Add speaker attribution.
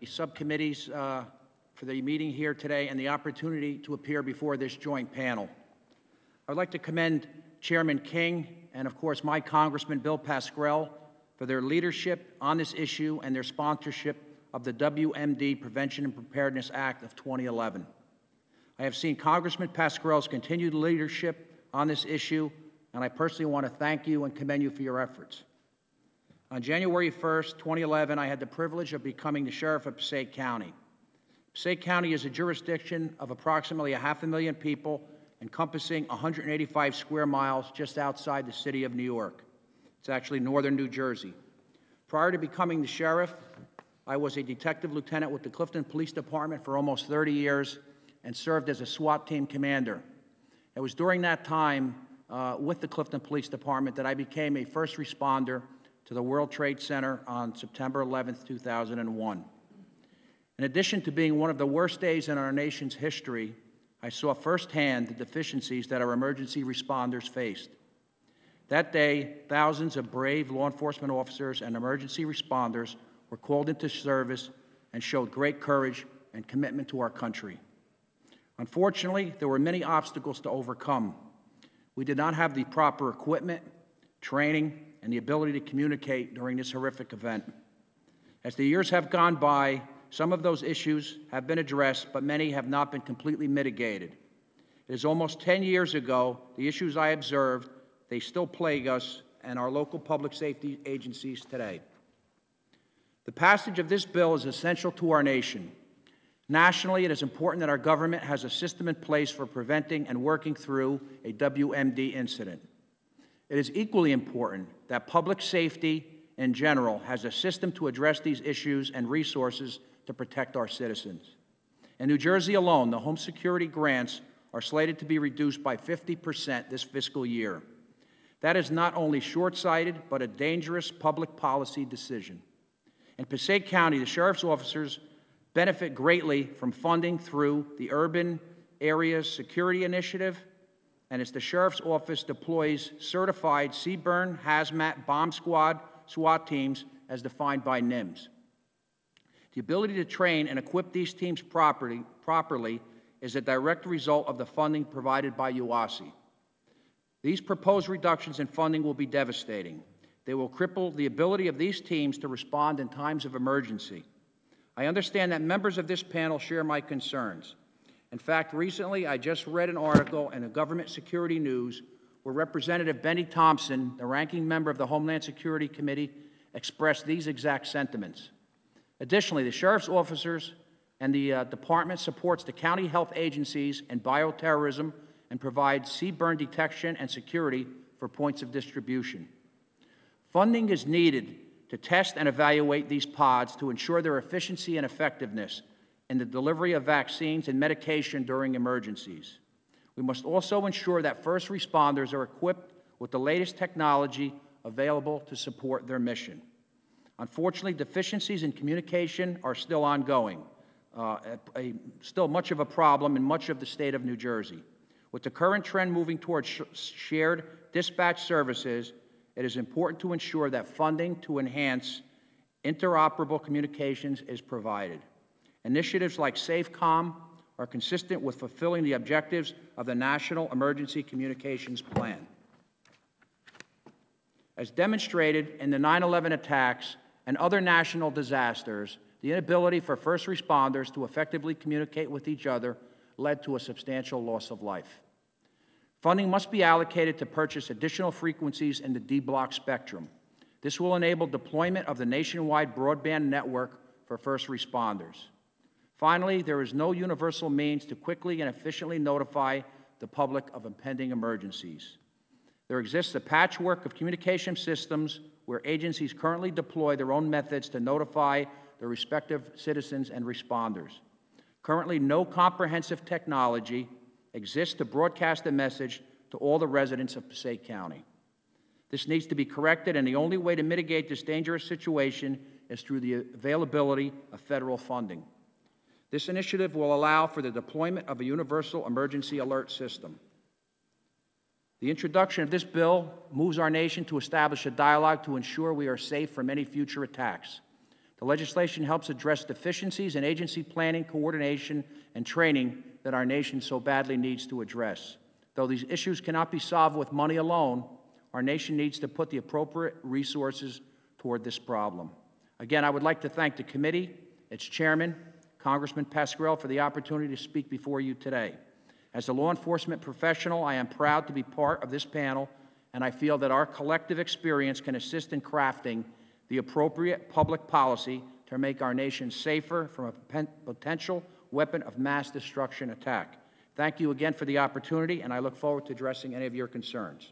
Speaker 1: subcommittees for the meeting here today and the opportunity to appear before this joint panel. I would like to commend Chairman King and, of course, my Congressman Bill Pascrell for their leadership on this issue and their sponsorship of the WMD Prevention and Preparedness Act of 2011. I have seen Congressman Pascrell's continued leadership on this issue, and I personally want to thank you and commend you for your efforts. On January 1st, 2011, I had the privilege of becoming the Sheriff of Passaic County. Passaic County is a jurisdiction of approximately 500,000 people, encompassing 185 square miles just outside the city of New York. It's actually northern New Jersey. Prior to becoming the sheriff, I was a detective lieutenant with the Clifton Police Department for almost 30 years and served as a SWAT team commander. It was during that time with the Clifton Police Department that I became a first responder to the World Trade Center on September 11th, 2001. In addition to being one of the worst days in our nation's history, I saw firsthand the deficiencies that our emergency responders faced. That day, thousands of brave law enforcement officers and emergency responders were called into service and showed great courage and commitment to our country. Unfortunately, there were many obstacles to overcome. We did not have the proper equipment, training, and the ability to communicate during this horrific event. As the years have gone by, some of those issues have been addressed, but many have not been completely mitigated. It is almost 10 years ago, the issues I observed, they still plague us and our local public safety agencies today. The passage of this bill is essential to our nation. Nationally, it is important that our government has a system in place for preventing and working through a WMD incident. It is equally important that public safety in general has a system to address these issues and resources to protect our citizens. In New Jersey alone, the home security grants are slated to be reduced by 50% this fiscal year. That is not only short-sighted, but a dangerous public policy decision. In Passaic County, the sheriff's officers benefit greatly from funding through the Urban Areas Security Initiative, and as the Sheriff's Office deploys certified CBRN, Hazmat, Bomb Squad, SWAT teams as defined by NIMS. The ability to train and equip these teams properly is a direct result of the funding provided by UASI. These proposed reductions in funding will be devastating. They will cripple the ability of these teams to respond in times of emergency. I understand that members of this panel share my concerns. In fact, recently I just read an article in the Government Security News where Representative Benny Thompson, the ranking member of the Homeland Security Committee, expressed these exact sentiments. Additionally, the sheriff's officers and the department supports the county health agencies in bioterrorism and provides CBRN detection and security for points of distribution. Funding is needed to test and evaluate these pods to ensure their efficiency and effectiveness in the delivery of vaccines and medication during emergencies. We must also ensure that first responders are equipped with the latest technology available to support their mission. Unfortunately, deficiencies in communication are still ongoing, still much of a problem in much of the state of New Jersey. With the current trend moving towards shared dispatch services, it is important to ensure that funding to enhance interoperable communications is provided. Initiatives like SAFECOM are consistent with fulfilling the objectives of the National Emergency Communications Plan. As demonstrated in the 9/11 attacks and other national disasters, the inability for first responders to effectively communicate with each other led to a substantial loss of life. Funding must be allocated to purchase additional frequencies in the D-block spectrum. This will enable deployment of the nationwide broadband network for first responders. Finally, there is no universal means to quickly and efficiently notify the public of impending emergencies. There exists a patchwork of communication systems where agencies currently deploy their own methods to notify their respective citizens and responders. Currently, no comprehensive technology exists to broadcast a message to all the residents of Passaic County. This needs to be corrected, and the only way to mitigate this dangerous situation is through the availability of federal funding. This initiative will allow for the deployment of a universal emergency alert system. The introduction of this bill moves our nation to establish a dialogue to ensure we are safe from any future attacks. The legislation helps address deficiencies in agency planning, coordination, and training that our nation so badly needs to address. Though these issues cannot be solved with money alone, our nation needs to put the appropriate resources toward this problem. Again, I would like to thank the committee, its chairman, Congressman Pascrell, for the opportunity to speak before you today. As a law enforcement professional, I am proud to be part of this panel, and I feel that our collective experience can assist in crafting the appropriate public policy to make our nation safer from a potential weapon of mass destruction attack. Thank you again for the opportunity, and I look forward to addressing any of your concerns.